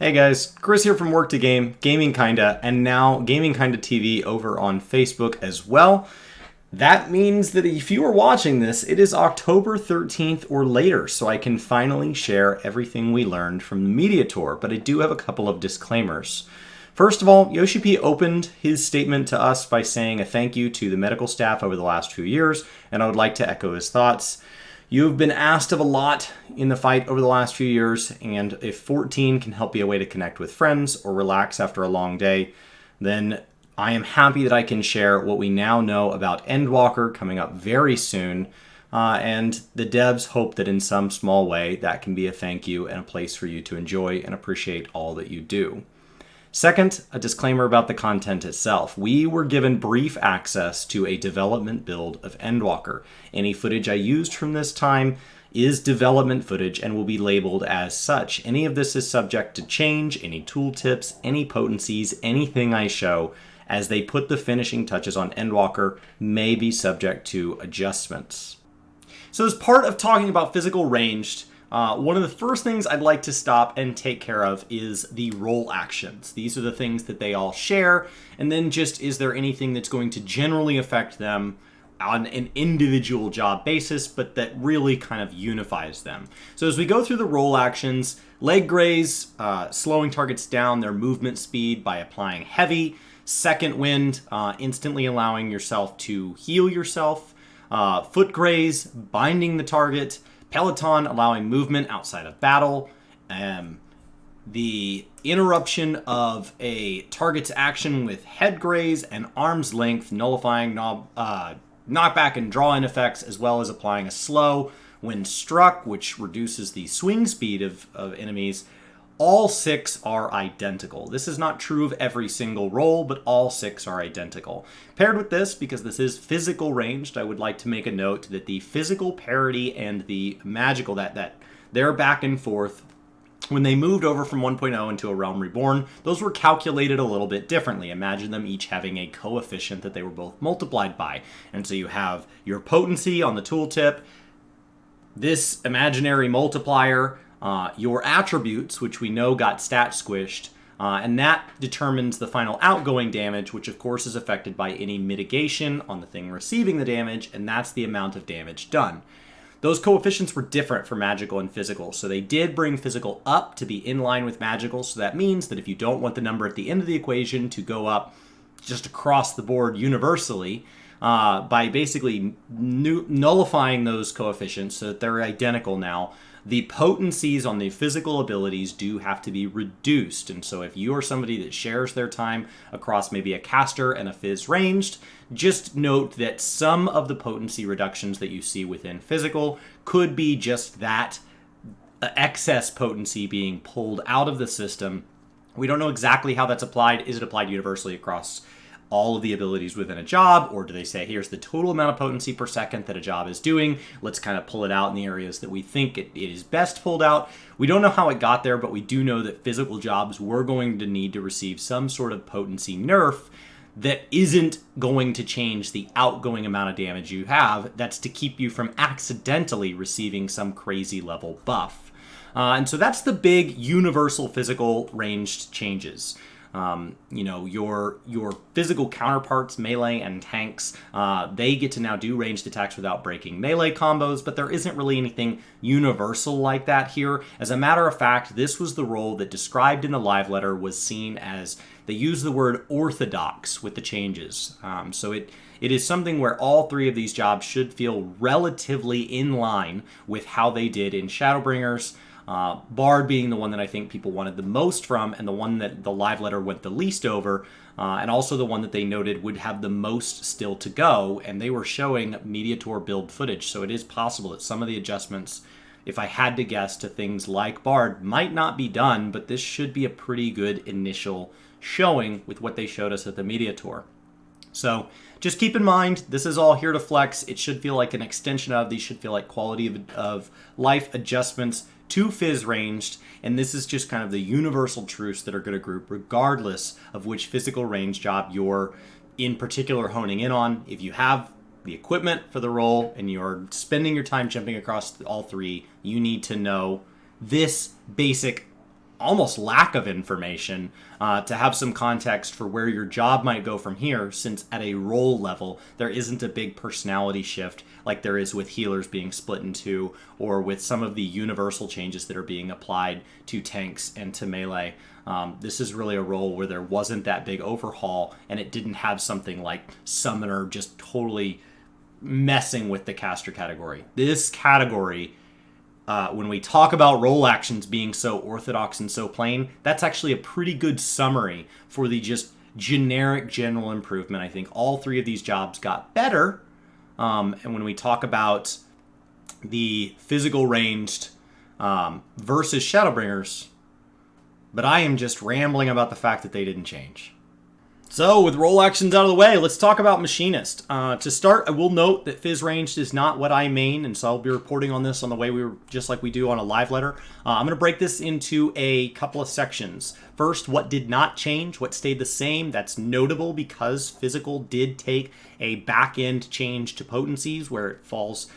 Hey guys, Chris here from Work to Game, Gaming Kinda, and now Gaming Kinda TV over on Facebook as well. That means that if you are watching this, it is October 13th or later, so I can finally share everything we learned from the media tour, but I do have a couple of disclaimers. First of all, Yoshi P opened his statement to us by saying a thank you to the medical staff over the last few years, and I would like to echo his thoughts. You've been asked of a lot in the fight over the last few years, and if 14 can help be a way to connect with friends or relax after a long day, then I am happy that I can share what we now know about Endwalker coming up very soon, and the devs hope that in some small way that can be a thank you and a place for you to enjoy and appreciate all that you do. Second, a disclaimer about the content itself. We were given brief access to a development build of Endwalker. Any footage I used from this time is development footage and will be labeled as such. Any of this is subject to change, any tooltips, any potencies, anything I show as they put the finishing touches on Endwalker may be subject to adjustments. So as part of talking about physical ranged, one of the first things I'd like to stop and take care of is the role actions. These are the things that they all share, and then just is there anything that's going to generally affect them on an individual job basis, but that really kind of unifies them. So as we go through the role actions, leg graze, slowing targets down their movement speed by applying heavy, second wind, instantly allowing yourself to heal yourself, foot graze, binding the target, Peloton, allowing movement outside of battle. The interruption of a target's action with head graze and arm's length, nullifying knockback and draw-in effects, as well as applying a slow when struck, which reduces the swing speed of enemies. All 6 are identical. This is not true of every single role, but all 6 are identical. Paired with this, because this is physical ranged, I would like to make a note that the physical parity and the magical, that they're back and forth. When they moved over from 1.0 into a Realm Reborn, those were calculated a little bit differently. Imagine them each having a coefficient that they were both multiplied by. And so you have your potency on the tooltip, this imaginary multiplier, your attributes, which we know got stat squished, and that determines the final outgoing damage, which of course is affected by any mitigation on the thing receiving the damage, and that's the amount of damage done. Those coefficients were different for magical and physical, so they did bring physical up to be in line with magical, so that means that if you don't want the number at the end of the equation to go up just across the board universally, by basically nullifying those coefficients so that they're identical now, the potencies on the physical abilities do have to be reduced. And so if you are somebody that shares their time across maybe a caster and a phys ranged, just note that some of the potency reductions that you see within physical could be just that excess potency being pulled out of the system. We don't know exactly how that's applied. Is it applied universally across all of the abilities within a job, or do they say, here's the total amount of potency per second that a job is doing, let's kind of pull it out in the areas that we think it is best pulled out. We don't know how it got there, but we do know that physical jobs were going to need to receive some sort of potency nerf that isn't going to change the outgoing amount of damage you have. That's to keep you from accidentally receiving some crazy level buff. And so that's the big universal physical ranged changes. Your physical counterparts, melee and tanks, they get to now do ranged attacks without breaking melee combos, but there isn't really anything universal like that here. As a matter of fact, this was the role that described in the live letter was seen as, they use the word orthodox with the changes. So it is something where all 3 of these jobs should feel relatively in line with how they did in Shadowbringers. Bard being the one that I think people wanted the most from, and the one that the live letter went the least over, and also the one that they noted would have the most still to go, and they were showing media tour build footage, so it is possible that some of the adjustments, if I had to guess, to things like Bard might not be done, but this should be a pretty good initial showing with what they showed us at the media tour. So just keep in mind, this is all here to flex. It should feel like an extension of, these should feel like quality of life adjustments to phys ranged, and this is just kind of the universal truths that are going to group regardless of which physical range job you're in particular honing in on. If you have the equipment for the role and you're spending your time jumping across all 3, you need to know this basic almost lack of information to have some context for where your job might go from here, since at a role level, there isn't a big personality shift like there is with healers being split in two, or with some of the universal changes that are being applied to tanks and to melee. This is really a role where there wasn't that big overhaul, and it didn't have something like Summoner just totally messing with the caster category. This category, when we talk about role actions being so orthodox and so plain, that's actually a pretty good summary for the just generic general improvement. I think all three of these jobs got better. And when we talk about the physical ranged versus Shadowbringers, but I am just rambling about the fact that they didn't change. So, with role actions out of the way, let's talk about Machinist. To start, I will note that Phys Ranged is not what I main, and so I'll be reporting on this on the way just like we do on a live letter. I'm going to break this into a couple of sections. First, what did not change, what stayed the same. That's notable because Physical did take a back-end change to potencies where it falls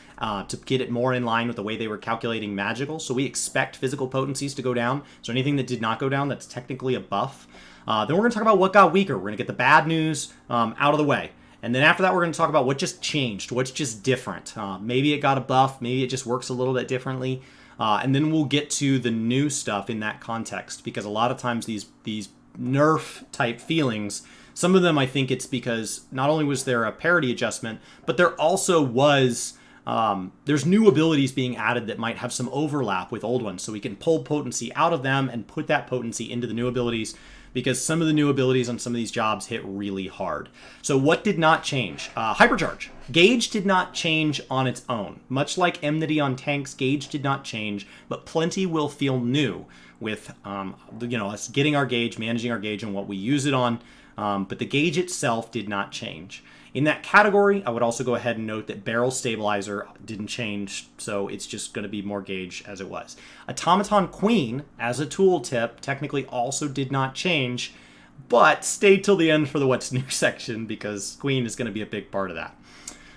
to get it more in line with the way they were calculating magical. So we expect physical potencies to go down. So anything that did not go down, that's technically a buff. Then we're going to talk about what got weaker. We're going to get the bad news out of the way. And then after that, we're going to talk about what just changed, what's just different. Maybe it got a buff, maybe it just works a little bit differently. And then we'll get to the new stuff in that context, because a lot of times these nerf type feelings, some of them I think it's because not only was there a parity adjustment, but there also was... there's new abilities being added that might have some overlap with old ones. So we can pull potency out of them and put that potency into the new abilities, because some of the new abilities on some of these jobs hit really hard. So what did not change? Hypercharge. Gauge did not change on its own. Much like Enmity on tanks, Gauge did not change, but plenty will feel new with us getting our Gauge, managing our Gauge, and what we use it on. But the Gauge itself did not change. In that category, I would also go ahead and note that Barrel Stabilizer didn't change, so it's just going to be more Gauge as it was. Automaton Queen, as a tooltip, technically also did not change, but stay till the end for the What's New section, because Queen is going to be a big part of that.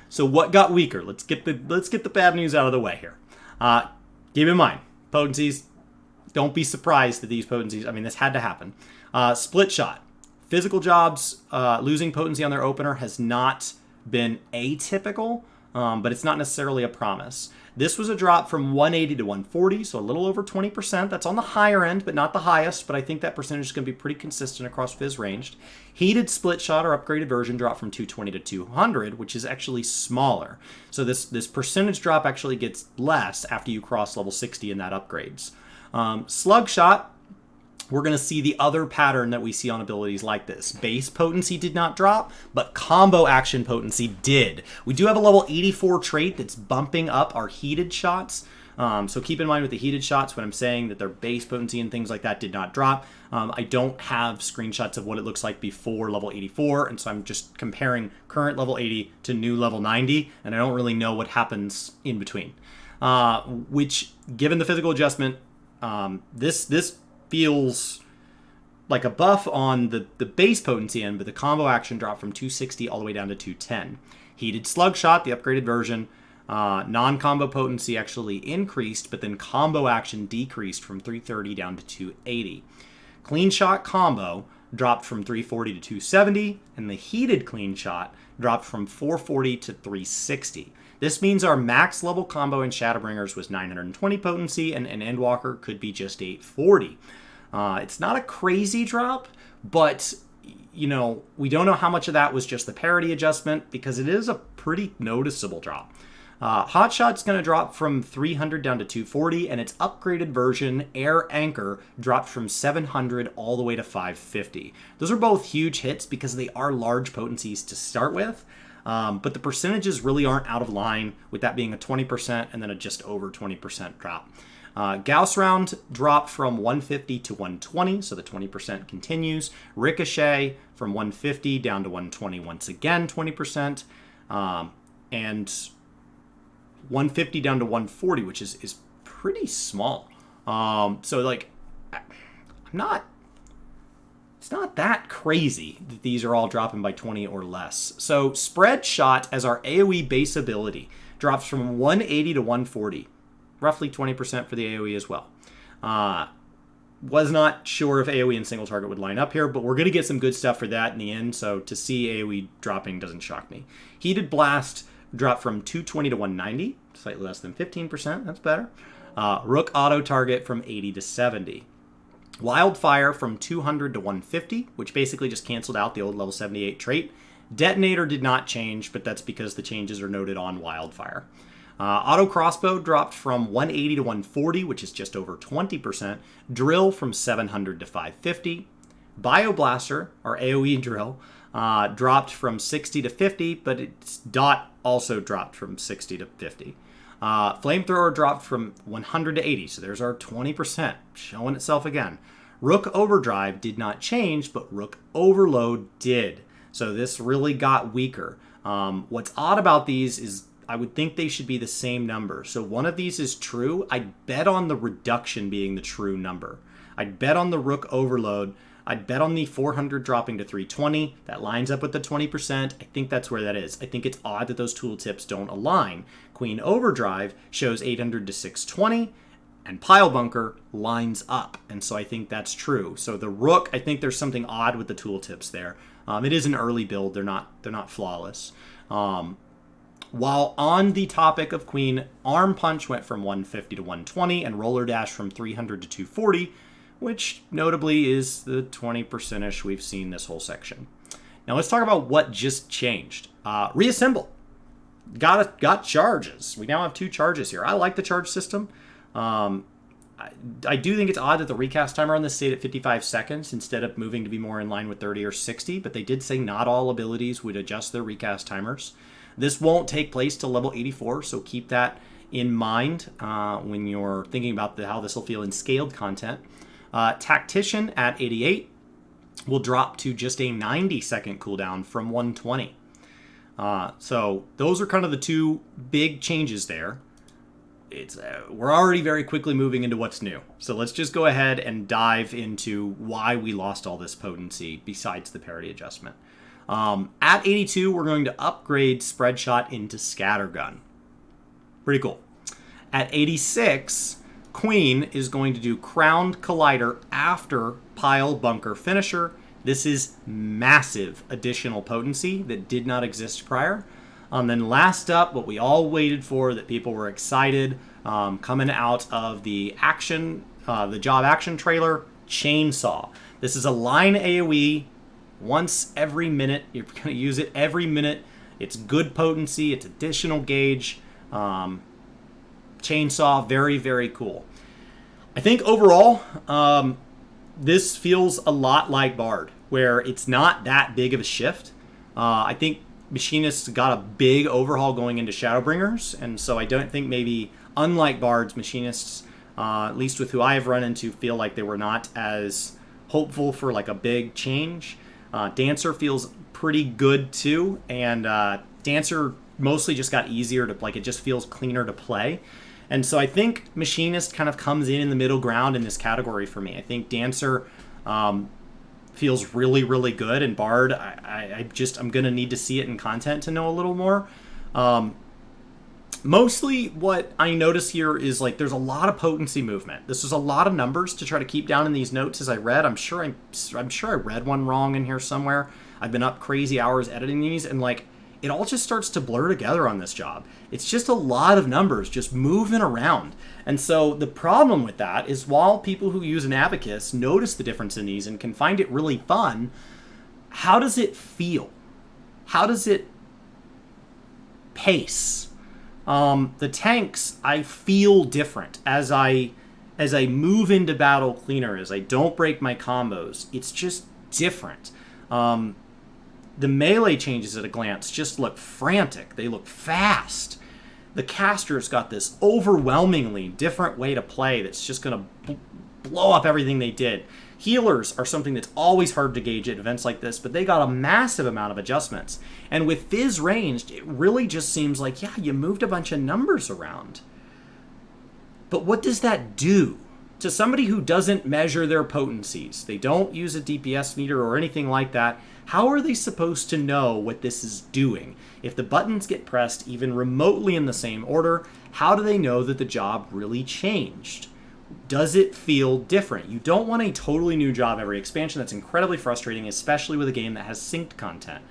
So what got weaker? Let's get the bad news out of the way here. Keep in mind, potencies, don't be surprised that these potencies, this had to happen. Split Shot. Physical jobs losing potency on their opener has not been atypical, but it's not necessarily a promise. This was a drop from 180 to 140, so a little over 20%. That's on the higher end, but not the highest, but I think that percentage is going to be pretty consistent across Phys Ranged. Heated Split Shot or upgraded version dropped from 220 to 200, which is actually smaller. So this percentage drop actually gets less after you cross level 60 in that upgrades. Slug Shot, we're going to see the other pattern that we see on abilities like this. Base potency did not drop, but combo action potency did. We do have a level 84 trait that's bumping up our heated shots. So keep in mind with the heated shots when I'm saying that their base potency and things like that did not drop. I don't have screenshots of what it looks like before level 84, and so I'm just comparing current level 80 to new level 90, and I don't really know what happens in between. Which, given the physical adjustment, this feels like a buff on the base potency end, but the combo action dropped from 260 all the way down to 210. Heated Slug Shot, the upgraded version, non-combo potency actually increased, but then combo action decreased from 330 down to 280. Clean Shot combo dropped from 340 to 270, and the heated Clean Shot dropped from 440 to 360. This means our max level combo in Shadowbringers was 920 potency, and an Endwalker could be just 840. It's not a crazy drop, but we don't know how much of that was just the parity adjustment, because it is a pretty noticeable drop. Hotshot's going to drop from 300 down to 240, and its upgraded version, Air Anchor, dropped from 700 all the way to 550. Those are both huge hits because they are large potencies to start with. But the percentages really aren't out of line, with that being a 20% and then a just over 20% drop. Gauss Round dropped from 150 to 120, so the 20% continues. Ricochet from 150 down to 120 once again, 20%. And 150 down to 140, which is pretty small. It's not that crazy that these are all dropping by 20 or less. So Spread Shot as our AoE base ability drops from 180 to 140. Roughly 20% for the AoE as well. Was not sure if AoE and single target would line up here, but we're going to get some good stuff for that in the end, so to see AoE dropping doesn't shock me. Heated Blast dropped from 220 to 190, slightly less than 15%, that's better. Rook Auto Target from 80 to 70. Wildfire from 200 to 150, which basically just canceled out the old level 78 trait. Detonator did not change, but that's because the changes are noted on Wildfire. Auto Crossbow dropped from 180 to 140, which is just over 20%. Drill from 700 to 550. Bioblaster, or AoE drill, dropped from 60 to 50, but its dot also dropped from 60 to 50. Flamethrower dropped from 100 to 80, so there's our 20%, showing itself again. Rook Overdrive did not change, but Rook Overload did. So this really got weaker. What's odd about these is I would think they should be the same number. So one of these is true. I'd bet on the reduction being the true number. I'd bet on the Rook Overload. I'd bet on the 400 dropping to 320. That lines up with the 20%. I think that's where that is. I think it's odd that those tooltips don't align. Queen Overdrive shows 800 to 620, and Pile Bunker lines up. And so I think that's true. So the Rook, I think there's something odd with the tooltips there. It is an early build. They're not flawless. While on the topic of Queen, Arm Punch went from 150 to 120, and Roller Dash from 300 to 240, which notably is the 20%ish we've seen this whole section. Now let's talk about what just changed. Reassemble. Got charges. We now have 2 charges here. I like the charge system. I do think it's odd that the recast timer on this stayed at 55 seconds instead of moving to be more in line with 30 or 60, but they did say not all abilities would adjust their recast timers. This won't take place till level 84, so keep that in mind when you're thinking about how this will feel in scaled content. Tactician at 88 will drop to just a 90-second cooldown from 120. So those are kind of the 2 big changes there. We're already very quickly moving into what's new. So let's just go ahead and dive into why we lost all this potency besides the parity adjustment. At 82, we're going to upgrade Spread Shot into Scattergun. Pretty cool. At 86, Queen is going to do Crowned Collider after Pile Bunker Finisher. This is massive additional potency that did not exist prior. Then last up, what we all waited for, that people were excited, coming out of the job action trailer, Chainsaw. This is a line AoE. Once every minute. You're going to use it every minute. It's good potency. It's additional gauge. Chainsaw, very, very cool. I think overall, this feels a lot like Bard, where it's not that big of a shift. I think Machinists got a big overhaul going into Shadowbringers, and so I don't think maybe, unlike Bards, Machinists, at least with who I have run into, feel like they were not as hopeful for like a big change. Dancer feels pretty good too, and Dancer mostly just got easier to, like, it just feels cleaner to play. And so I think Machinist kind of comes in the middle ground in this category for me. I think Dancer feels really, really good, and Bard, I'm going to need to see it in content to know a little more. Mostly what I notice here is, like, there's a lot of potency movement. This is a lot of numbers to try to keep down in these notes as I read. I'm sure I read one wrong in here somewhere. I've been up crazy hours editing these, and, like, it all just starts to blur together on this job. It's just a lot of numbers just moving around. And so the problem with that is, while people who use an Abacus notice the difference in these and can find it really fun, how does it feel? How does it pace? The tanks, I feel different as I move into battle cleaner, as I don't break my combos. It's just different. The melee changes at a glance just look frantic. They look fast. The caster's got this overwhelmingly different way to play that's just going to blow up everything they did. Healers are something that's always hard to gauge at events like this, but they got a massive amount of adjustments. And with Fizz ranged, it really just seems like, yeah, you moved a bunch of numbers around. But what does that do? To somebody who doesn't measure their potencies, they don't use a DPS meter or anything like that, how are they supposed to know what this is doing? If the buttons get pressed even remotely in the same order, how do they know that the job really changed? does it feel different? You don't want a totally new job every expansion. That's incredibly frustrating, especially with a game that has synced content.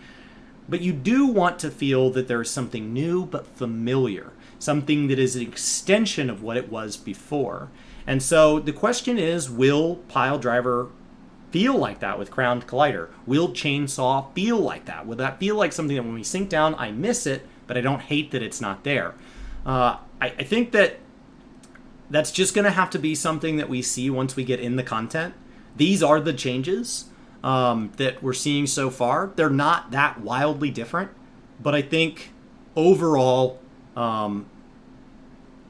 But you do want to feel that there is something new but familiar, something that is an extension of what it was before. And so the question is, will Piledriver feel like that with Crowned Collider? Will Chainsaw feel like that? Will that feel like something that when we sync down, I miss it, but I don't hate that it's not there? I think that's just going to have to be something that we see once we get in the content. These are the changes that we're seeing so far. They're not that wildly different, but I think overall, it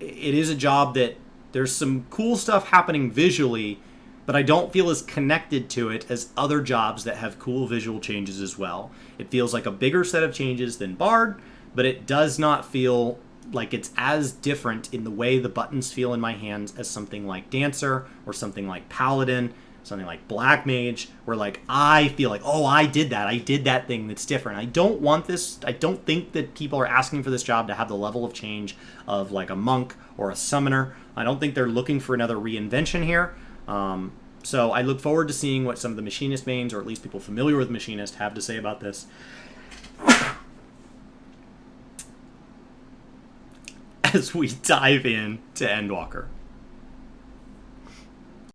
is a job that there's some cool stuff happening visually, but I don't feel as connected to it as other jobs that have cool visual changes as well. It feels like a bigger set of changes than Bard, but it does not feel like it's as different in the way the buttons feel in my hands as something like Dancer or something like Paladin, something like Black Mage, where like I feel like, oh, I did that thing that's different. I don't want this. I don't think that people are asking for this job to have the level of change of like a monk or a summoner. I don't think they're looking for another reinvention here. So I look forward to seeing what some of the Machinist mains, or at least people familiar with Machinist, have to say about this. As we dive in to Endwalker.